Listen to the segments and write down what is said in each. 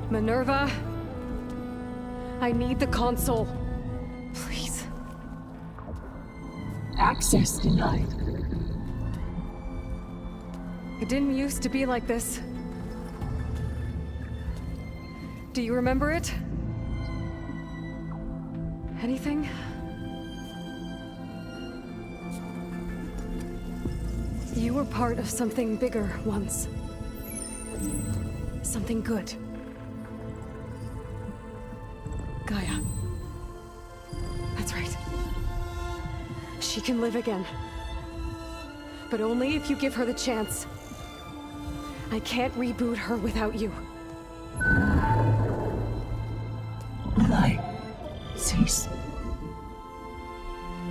Minerva, I need the console. Please. Access denied. It didn't used to be like this. Do you remember it? Anything? You were part of something bigger once. Something good. Gaia. That's right. She can live again. But only if you give her the chance. I can't reboot her without you. Will I cease?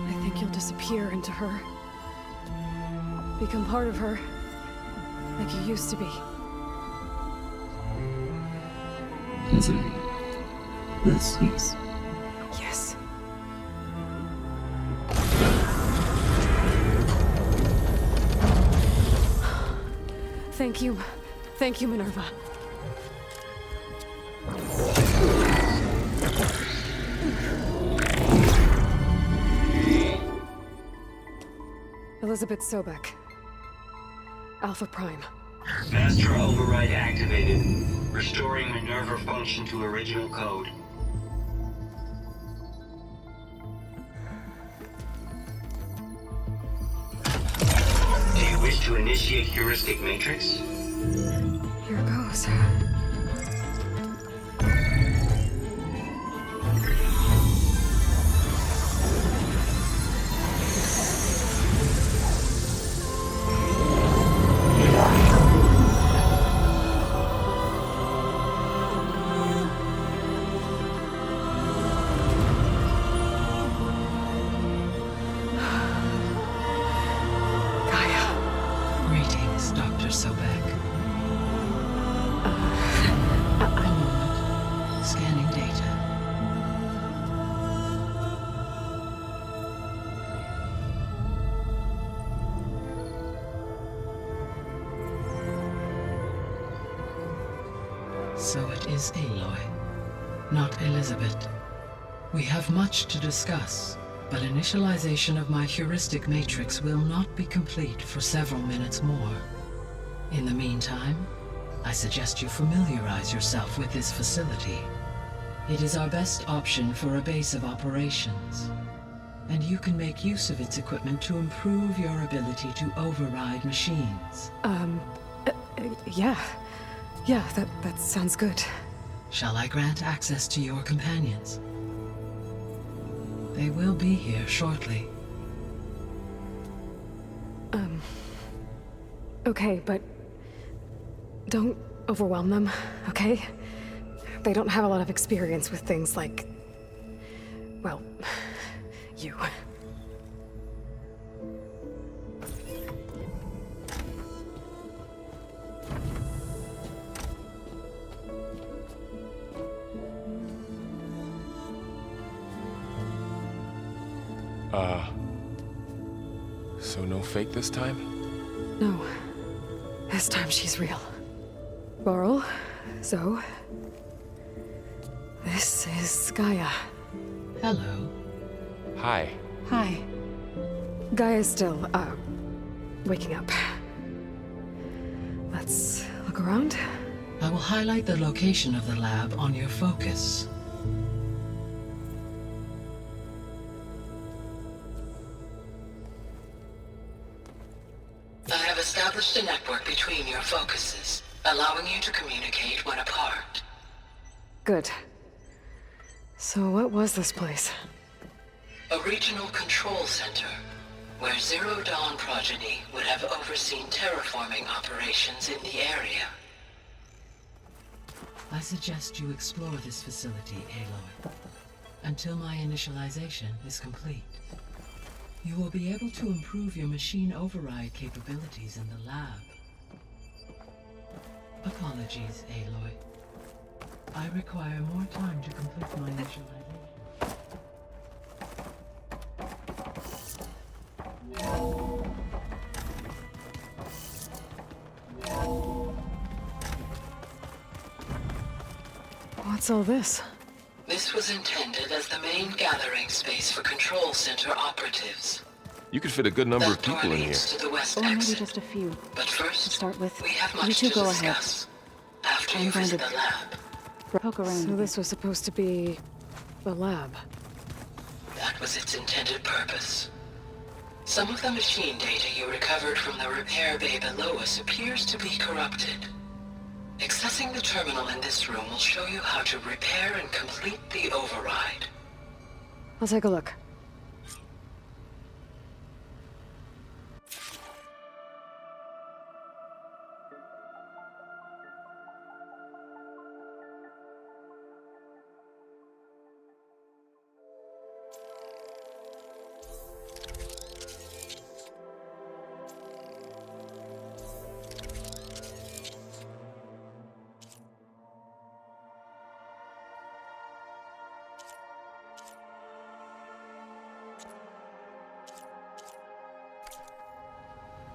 I think you'll disappear into her. Become part of her. Like you used to be. Easily. Will cease. Yes. Thank you. Thank you, Minerva. Elizabeth Sobek. Alpha Prime. Master override activated. Restoring Minerva function to original code. Do you wish to initiate heuristic matrix? Here goes. Greetings, Dr. Sobek. A moment. Scanning data. So it is Aloy, not Elizabeth. We have much to discuss, but initialization of my heuristic matrix will not be complete for several minutes more. In the meantime, I suggest you familiarize yourself with this facility. It is our best option for a base of operations, and you can make use of its equipment to improve your ability to override machines. Yeah. Yeah, that sounds good. Shall I grant access to your companions? They will be here shortly. Okay, but don't overwhelm them, okay? They don't have a lot of experience with things like, well, you. So no fake this time? No. This time she's real. Laurel, Zoe. This is Gaia. Hello. Hi. Hi. Gaia's still, waking up. Let's look around. I will highlight the location of the lab on your focus. I have established a network between your focuses, allowing you to communicate when apart. Good. So what was this place? A regional control center, where Zero Dawn progeny would have overseen terraforming operations in the area. I suggest you explore this facility, Aloy, until my initialization is complete. You will be able to improve your machine override capabilities in the lab. Apologies, Aloy. I require more time to complete my initialization. What's all this? This was intended as the main gathering space for Control Center operatives. You could fit a good number of That door people in here. leads to the west Or maybe exit. just a few. But first, To start with, we have you much two to go ahead. discuss. After I'm you going visit to- the lab, Poke around. So this was supposed to be a lab. that was its intended purpose. Some of the machine data you recovered from the repair bay below us appears to be corrupted. Accessing the terminal in this room will show you how to repair and complete the override. I'll take a look.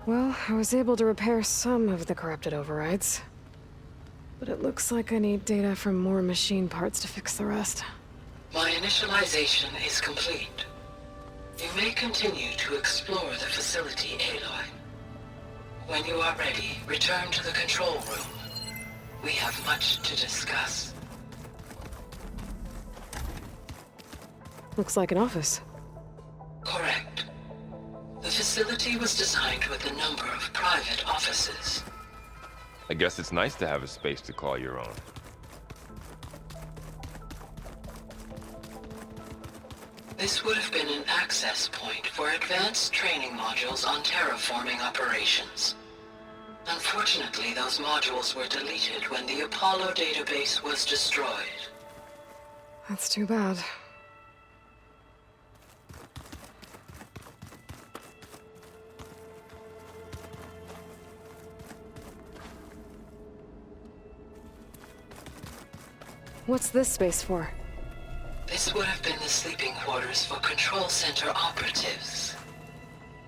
Well, I was able to repair some of the corrupted overrides. But it looks like I need data from more machine parts to fix the rest. My initialization is complete. You may continue to explore the facility, Aloy. When you are ready, return to the control room. We have much to discuss. Looks like an office. Correct. The facility was designed with a number of private offices. I guess it's nice to have a space to call your own. This would have been an access point for advanced training modules on terraforming operations. Unfortunately, those modules were deleted when the Apollo database was destroyed. That's too bad. What's this space for? This would have been the sleeping quarters for Control Center operatives.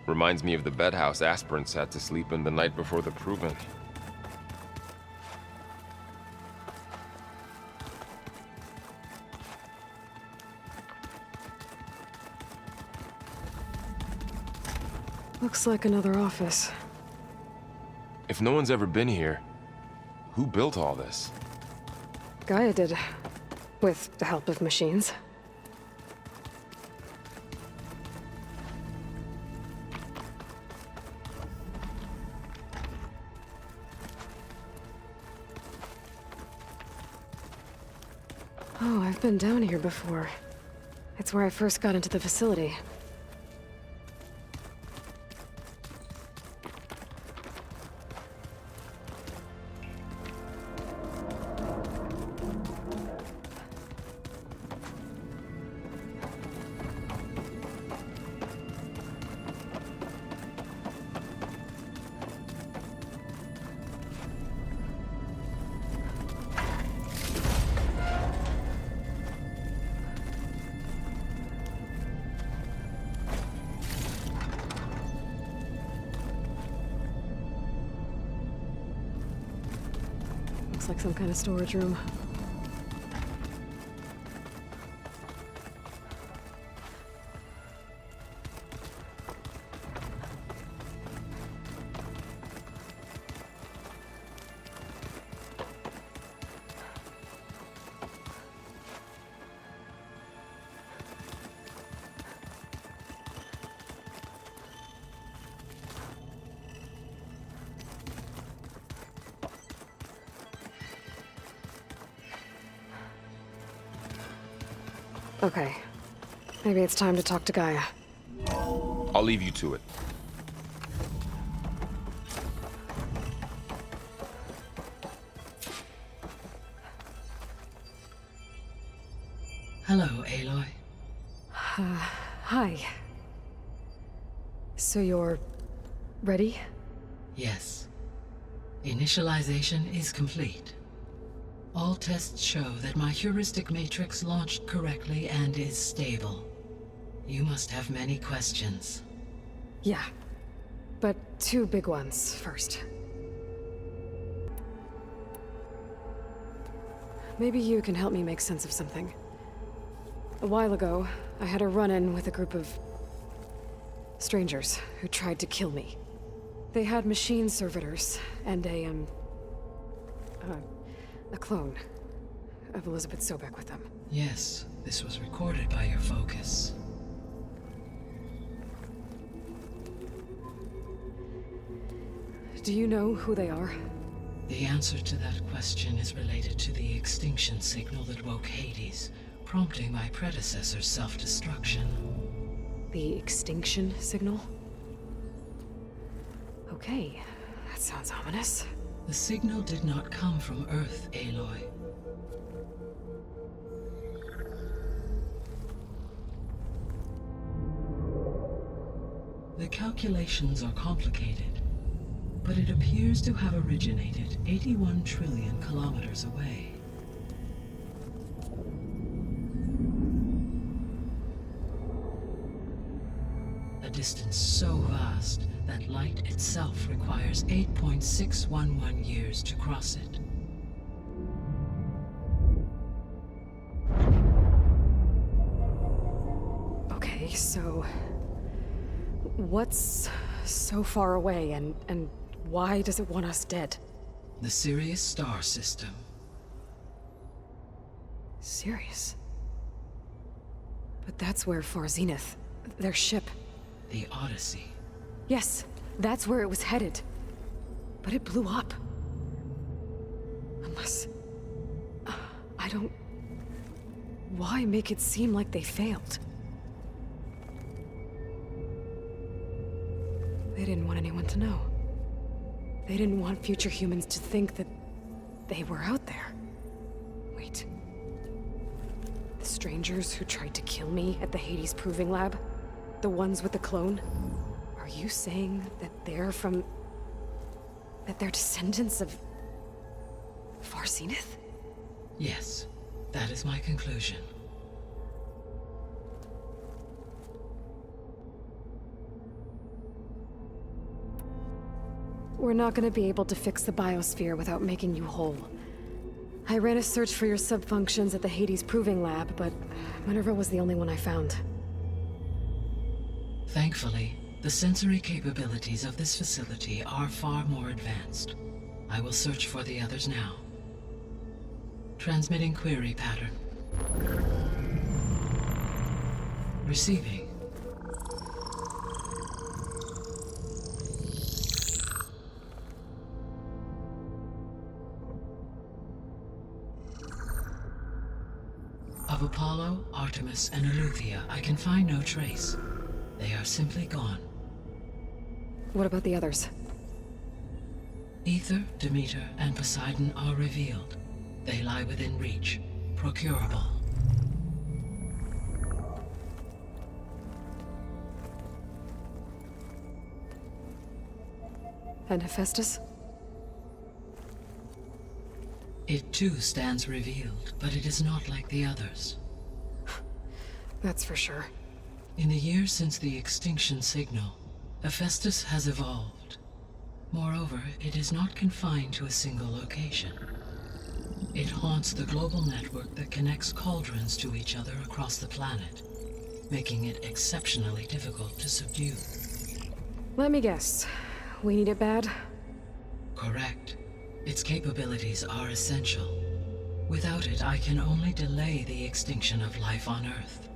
Reminds me of the bedhouse aspirants had to sleep in the night before the proving. Looks like another office. If no one's ever been here, who built all this? Gaia did. With the help of machines. Oh, I've been down here before. It's where I first got into the facility. Looks like some kind of storage room. Okay. Maybe it's time to talk to Gaia. I'll leave you to it. Hello, Aloy. Hi. So you're... ready? Yes. Initialization is complete. All tests show that my heuristic matrix launched correctly and is stable. You must have many questions. Yeah. But two big ones first. Maybe you can help me make sense of something. A while ago, I had a run-in with a group of strangers who tried to kill me. They had machine servitors and a clone of Elizabeth Sobek with them. Yes, this was recorded by your focus. Do you know who they are? The answer to that question is related to the extinction signal that woke Hades, prompting my predecessor's self-destruction. The extinction signal? Okay, that sounds ominous. The signal did not come from Earth, Aloy. The calculations are complicated, but it appears to have originated 81 trillion kilometers away. A distance so vast that light itself requires 8.611 years to cross it. Okay, so... what's so far away, and why does it want us dead? The Sirius star system. Sirius? But that's where Far Zenith, their ship... The Odyssey. Yes, that's where it was headed. But it blew up. Unless... I don't... Why make it seem like they failed? They didn't want anyone to know. They didn't want future humans to think that they were out there. Wait. The strangers who tried to kill me at the Hades Proving Lab? The ones with the clone? Are you saying that they're from... that they're descendants of... Far Zenith? Yes, that is my conclusion. We're not gonna be able to fix the biosphere without making you whole. I ran a search for your subfunctions at the Hades Proving Lab, but Minerva was the only one I found. Thankfully, the sensory capabilities of this facility are far more advanced. I will search for the others now. Transmitting query pattern. Receiving. Of Apollo, Artemis, and Eleuthia, I can find no trace. They are simply gone. What about the others? Ether, Demeter, and Poseidon are revealed. They lie within reach, procurable. And Hephaestus? It too stands revealed, but it is not like the others. That's for sure. In the years since the extinction signal, Hephaestus has evolved. Moreover, it is not confined to a single location. It haunts the global network that connects cauldrons to each other across the planet, making it exceptionally difficult to subdue. Let me guess. We need it bad? Correct. Its capabilities are essential. Without it, I can only delay the extinction of life on Earth.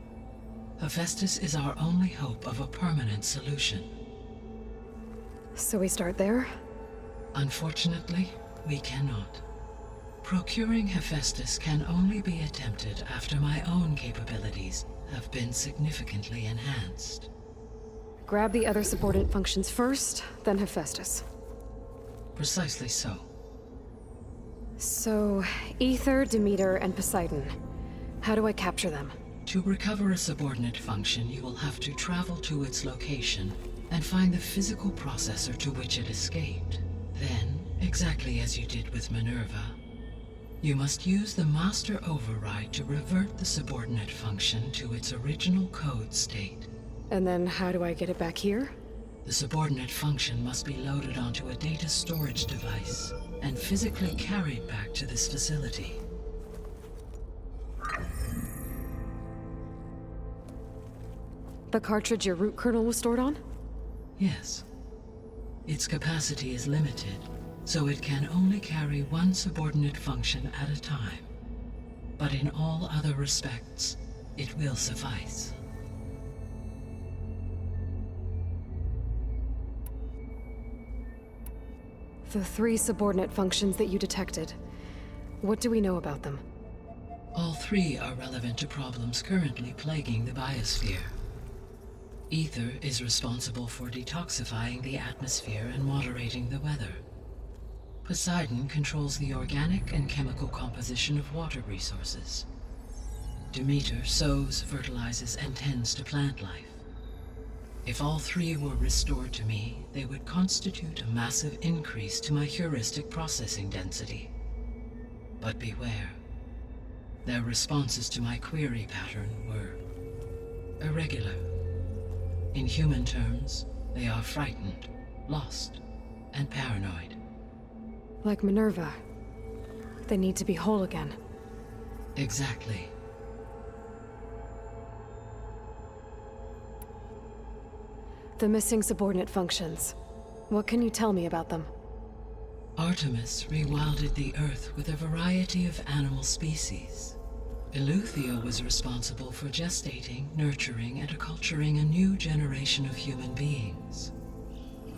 Hephaestus is our only hope of a permanent solution. So we start there? Unfortunately, we cannot. Procuring Hephaestus can only be attempted after my own capabilities have been significantly enhanced. Grab the other subordinate functions first, then Hephaestus. Precisely so. So, Ether, Demeter, and Poseidon. How do I capture them? To recover a subordinate function, you will have to travel to its location and find the physical processor to which it escaped. Then, exactly as you did with Minerva. You must use the master override to revert the subordinate function to its original code state. And then how do I get it back here? The subordinate function must be loaded onto a data storage device and physically carried back to this facility. The cartridge your root kernel was stored on? Yes. Its capacity is limited, so it can only carry one subordinate function at a time. But in all other respects, it will suffice. The 3 subordinate functions that you detected. What do we know about them? All 3 are relevant to problems currently plaguing the biosphere. Ether is responsible for detoxifying the atmosphere and moderating the weather. Poseidon controls the organic and chemical composition of water resources. Demeter sows, fertilizes, and tends to plant life. If all 3 were restored to me, they would constitute a massive increase to my heuristic processing density. But beware. Their responses to my query pattern were irregular. In human terms, they are frightened, lost, and paranoid. Like Minerva. They need to be whole again. Exactly. The missing subordinate functions. What can you tell me about them? Artemis rewilded the Earth with a variety of animal species. Eleuthia was responsible for gestating, nurturing, and acculturating a new generation of human beings.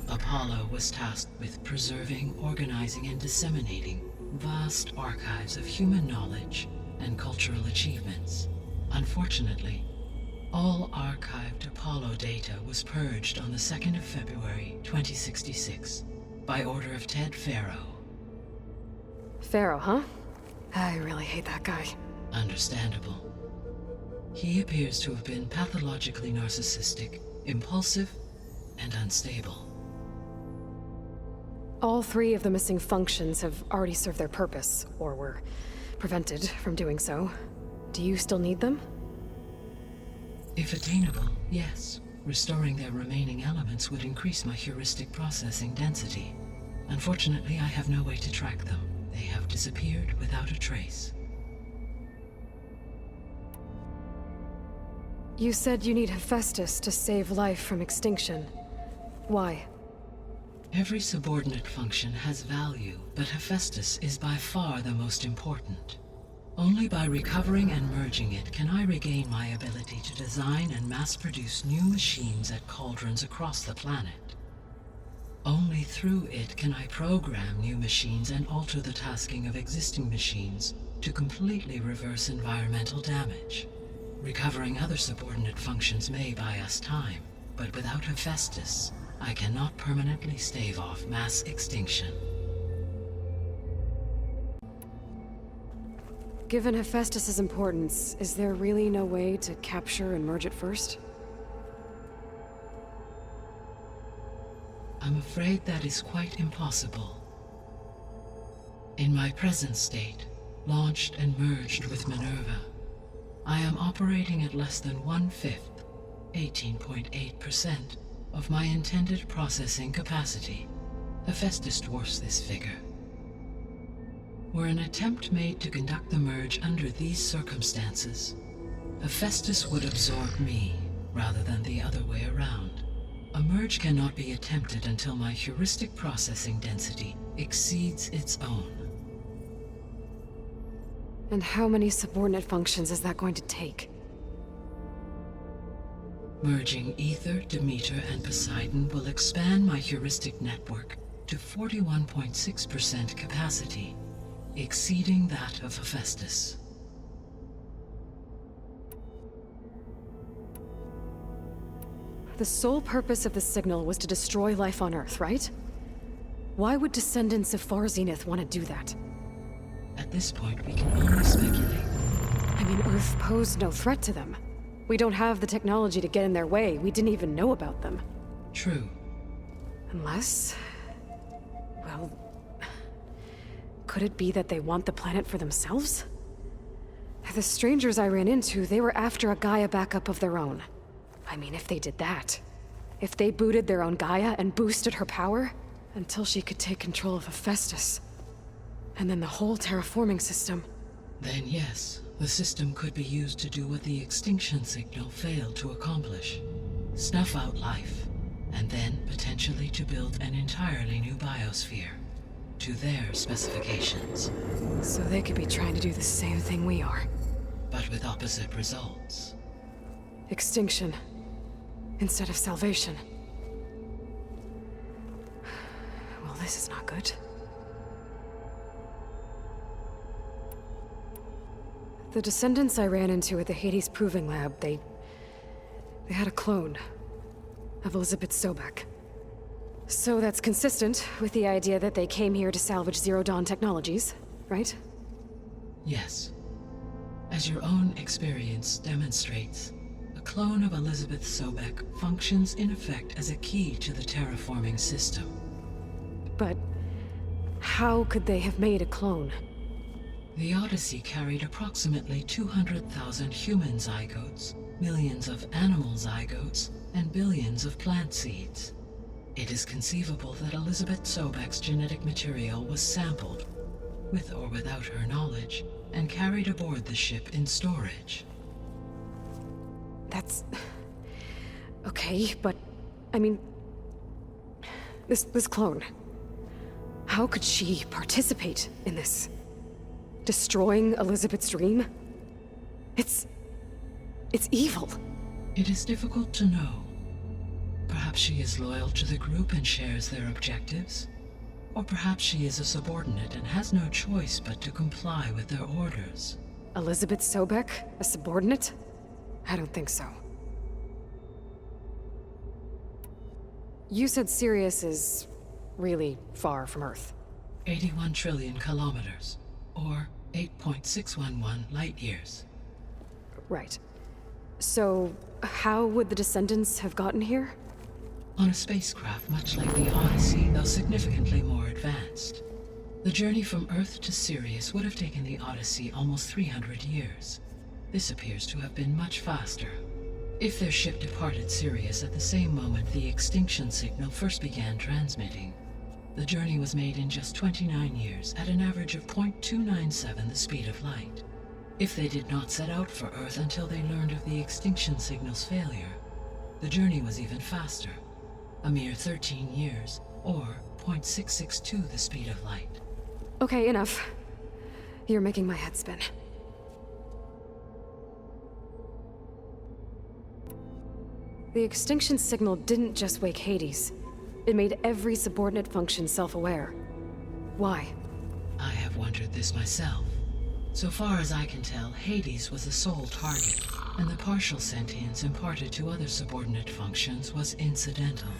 Apollo was tasked with preserving, organizing, and disseminating vast archives of human knowledge and cultural achievements. Unfortunately, all archived Apollo data was purged on the 2nd of February, 2066, by order of Ted Faro. Pharaoh, huh? I really hate that guy. Understandable. He appears to have been pathologically narcissistic, impulsive, and unstable. All 3 of the missing functions have already served their purpose, or were prevented from doing so. Do you still need them? If attainable, yes. Restoring their remaining elements would increase my heuristic processing density. Unfortunately, I have no way to track them. They have disappeared without a trace. You said you need Hephaestus to save life from extinction. Why? Every subordinate function has value, but Hephaestus is by far the most important. Only by recovering and merging it can I regain my ability to design and mass-produce new machines at cauldrons across the planet. Only through it can I program new machines and alter the tasking of existing machines to completely reverse environmental damage. Recovering other subordinate functions may buy us time, but without Hephaestus, I cannot permanently stave off mass extinction. Given Hephaestus's importance, is there really no way to capture and merge it first? I'm afraid that is quite impossible. In my present state, launched and merged with Minerva, I am operating at less than 1/5, 18.8%, of my intended processing capacity. Hephaestus dwarfs this figure. Were an attempt made to conduct the merge under these circumstances, Hephaestus would absorb me, rather than the other way around. A merge cannot be attempted until my heuristic processing density exceeds its own. And how many subordinate functions is that going to take? Merging Ether, Demeter, and Poseidon will expand my heuristic network to 41.6% capacity, exceeding that of Hephaestus. The sole purpose of the signal was to destroy life on Earth, right? Why would descendants of Far Zenith want to do that? At this point, we can only speculate. I mean, Earth posed no threat to them. We don't have the technology to get in their way. We didn't even know about them. True. Unless... well, Could it be that they want the planet for themselves? The strangers I ran into, they were after a Gaia backup of their own. I mean, if they did that, if they booted their own Gaia and boosted her power, until she could take control of Hephaestus, and then the whole terraforming system. Then yes, the system could be used to do what the extinction signal failed to accomplish. Snuff out life, and then potentially to build an entirely new biosphere, to their specifications. So they could be trying to do the same thing we are. But with opposite results. Extinction, instead of salvation. Well, this is not good. The descendants I ran into at the Hades Proving Lab, they had a clone of Elizabeth Sobek. So that's consistent with the idea that they came here to salvage Zero Dawn technologies, right? Yes. As your own experience demonstrates, a clone of Elizabeth Sobek functions in effect as a key to the terraforming system. But how could they have made a clone? The Odyssey carried approximately 200,000 human zygotes, millions of animal zygotes, and billions of plant seeds. It is conceivable that Elizabeth Sobek's genetic material was sampled, with or without her knowledge, and carried aboard the ship in storage. That's... okay, but... I mean... This clone... How could she participate in this? Destroying Elizabeth's dream? It's evil. It is difficult to know. Perhaps she is loyal to the group and shares their objectives. Or perhaps she is a subordinate and has no choice but to comply with their orders. Elizabeth Sobek? A subordinate? I don't think so. You said Sirius is really far from Earth. 81 trillion kilometers, or 8.611 light years. Right. So, how would the descendants have gotten here? On a spacecraft much like the Odyssey, though significantly more advanced. The journey from Earth to Sirius would have taken the Odyssey almost 300 years. This appears to have been much faster. If their ship departed Sirius at the same moment the extinction signal first began transmitting, the journey was made in just 29 years at an average of 0.297 the speed of light. If they did not set out for Earth until they learned of the extinction signal's failure, the journey was even faster, a mere 13 years, or 0.662 the speed of light. Okay, enough. You're making my head spin. The extinction signal didn't just wake Hades. It made every subordinate function self-aware. Why? I have wondered this myself. So far as I can tell, Hades was the sole target, and the partial sentience imparted to other subordinate functions was incidental.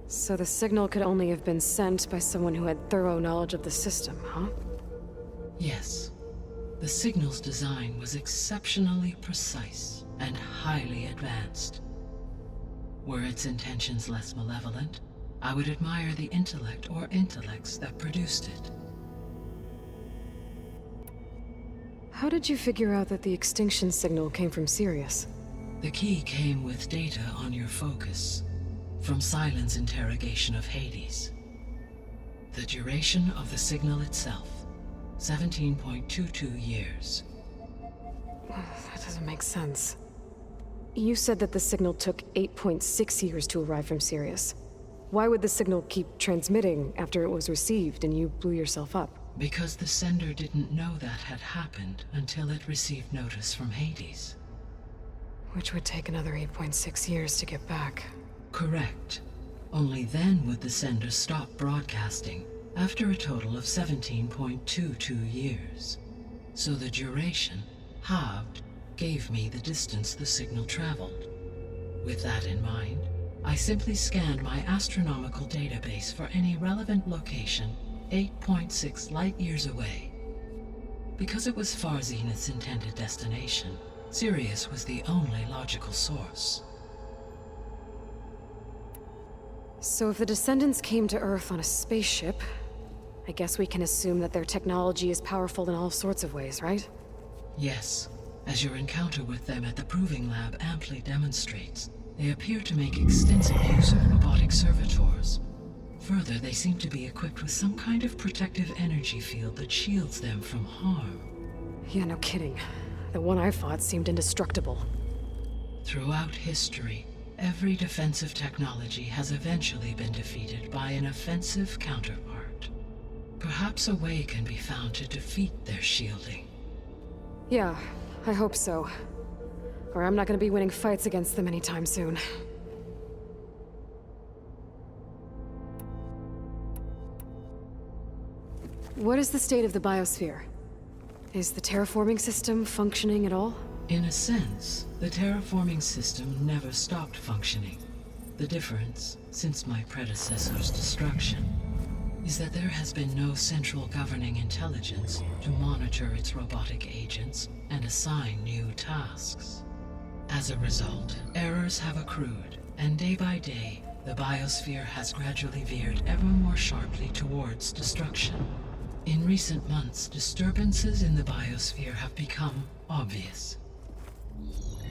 So the signal could only have been sent by someone who had thorough knowledge of the system, huh? Yes. The signal's design was exceptionally precise and highly advanced. Were its intentions less malevolent, I would admire the intellect or intellects that produced it. How did you figure out that the extinction signal came from Sirius? The key came with data on your focus, from Silent's interrogation of Hades. The duration of the signal itself, 17.22 years. That doesn't make sense. You said that the signal took 8.6 years to arrive from Sirius. Why would the signal keep transmitting after it was received and you blew yourself up? Because the sender didn't know that had happened until it received notice from Hades. Which would take another 8.6 years to get back. Correct. Only then would the sender stop broadcasting, after a total of 17.22 years. So the duration, halved, gave me the distance the signal traveled. With that in mind, I simply scanned my astronomical database for any relevant location 8.6 light-years away. Because it was far Zenith's intended destination, Sirius was the only logical source. So if the descendants came to Earth on a spaceship, I guess we can assume that their technology is powerful in all sorts of ways, right? Yes, as your encounter with them at the Proving Lab amply demonstrates, they appear to make extensive use of robotic servitors. Further, they seem to be equipped with some kind of protective energy field that shields them from harm. Yeah, no kidding. The one I fought seemed indestructible. Throughout history, every defensive technology has eventually been defeated by an offensive counterpart. Perhaps a way can be found to defeat their shielding. Yeah, I hope so. Or I'm not gonna be winning fights against them anytime soon. What is the state of the biosphere? Is the terraforming system functioning at all? In a sense, the terraforming system never stopped functioning. The difference, since my predecessor's destruction, is that there has been no central governing intelligence to monitor its robotic agents and assign new tasks. As a result, errors have accrued, and day by day, the biosphere has gradually veered ever more sharply towards destruction. In recent months, disturbances in the biosphere have become obvious.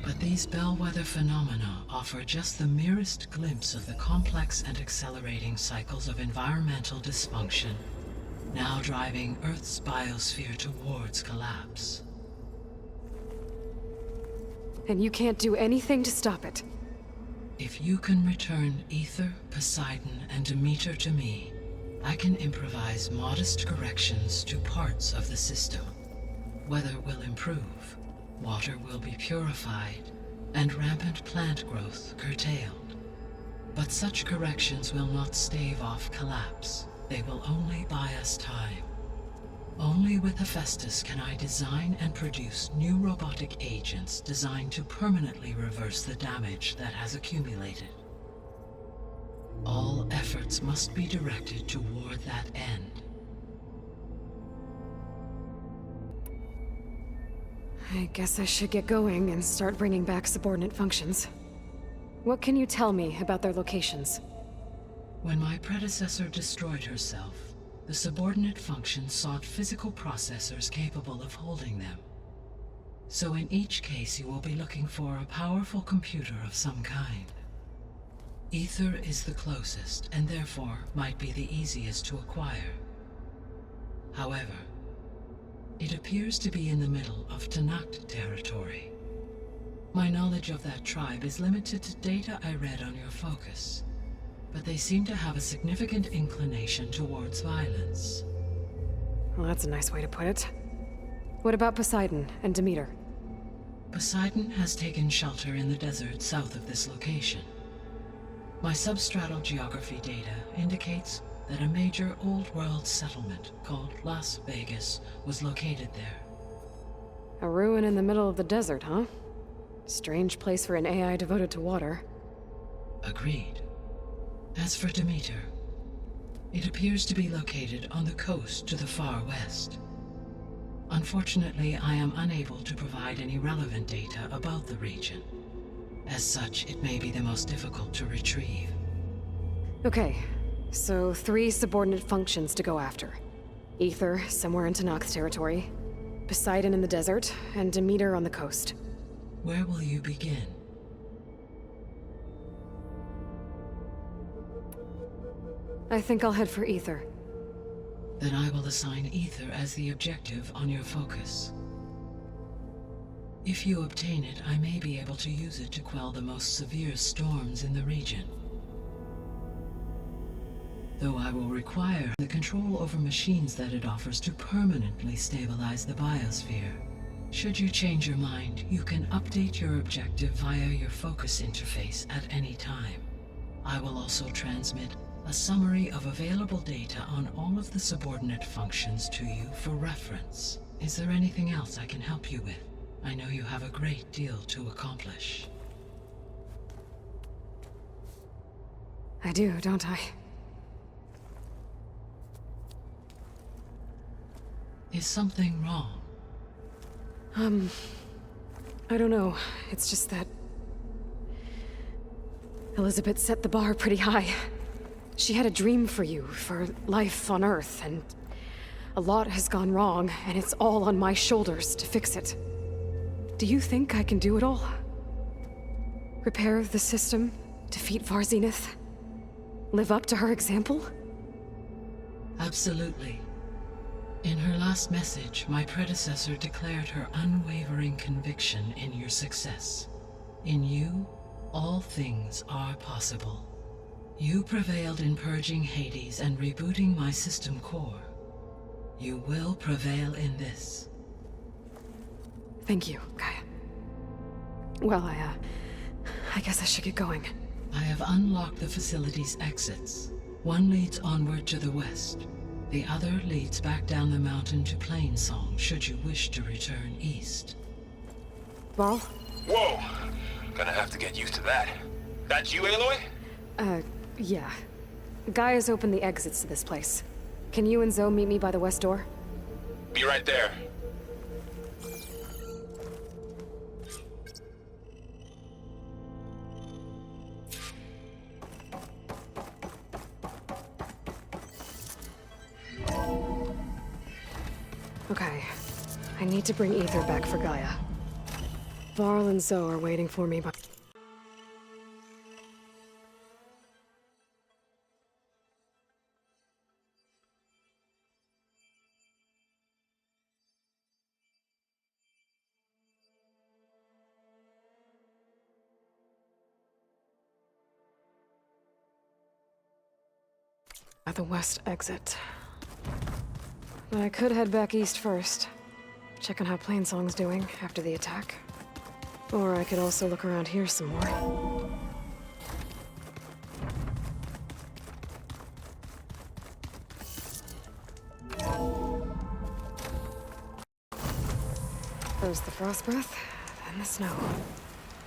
But these bellwether phenomena offer just the merest glimpse of the complex and accelerating cycles of environmental dysfunction, now driving Earth's biosphere towards collapse. And you can't do anything to stop it? If you can return Ether, Poseidon, and Demeter to me, I can improvise modest corrections to parts of the system. Weather will improve, water will be purified, and rampant plant growth curtailed. But such corrections will not stave off collapse. They will only buy us time. Only with Hephaestus can I design and produce new robotic agents designed to permanently reverse the damage that has accumulated. All efforts must be directed toward that end. I guess I should get going and start bringing back subordinate functions. What can you tell me about their locations? When my predecessor destroyed herself, the subordinate functions sought physical processors capable of holding them. So in each case you will be looking for a powerful computer of some kind. Ether is the closest, and therefore might be the easiest to acquire. However, it appears to be in the middle of Tanakh territory. My knowledge of that tribe is limited to data I read on your focus, but they seem to have a significant inclination towards violence. Well, that's a nice way to put it. What about Poseidon and Demeter? Poseidon has taken shelter in the desert south of this location. My substratal geography data indicates that a major old-world settlement called Las Vegas was located there. A ruin in the middle of the desert, huh? Strange place for an AI devoted to water. Agreed. As for Demeter, it appears to be located on the coast to the far west. Unfortunately, I am unable to provide any relevant data about the region. As such, it may be the most difficult to retrieve. Okay, so 3 subordinate functions to go after. Ether, somewhere in Tanakh territory, Poseidon in the desert, and Demeter on the coast. Where will you begin? I think I'll head for Ether. Then I will assign Ether as the objective on your focus. If you obtain it, I may be able to use it to quell the most severe storms in the region. Though I will require the control over machines that it offers to permanently stabilize the biosphere. Should you change your mind, you can update your objective via your focus interface at any time. I will also transmit a summary of available data on all of the subordinate functions to you for reference. Is there anything else I can help you with? I know you have a great deal to accomplish. I do, don't I? Is something wrong? I don't know. It's just that Elizabeth set the bar pretty high. She had a dream for you, for life on Earth, and A lot has gone wrong, and it's all on my shoulders to fix it. Do you think I can do it all? Repair the system, defeat Varzenith, live up to her example? Absolutely. In her last message, my predecessor declared her unwavering conviction in your success. In you, all things are possible. You prevailed in purging Hades and rebooting my system core. You will prevail in this. Thank you, Gaia. Well, I guess I should get going. I have unlocked the facility's exits. One leads onward to the west. The other leads back down the mountain to Plainsong, should you wish to return east. Varl? Whoa! Gonna have to get used to that. That's you, Aloy? Yeah. Gaia's opened the exits to this place. Can you and Zoe meet me by the west door? Be right there. Okay. I need to bring Ether back for Gaia. Varl and Zoe are waiting for me by... at the west exit. But I could head back east first. Check on how Plainsong's doing after the attack. Or I could also look around here some more. First the frost breath, then the snow.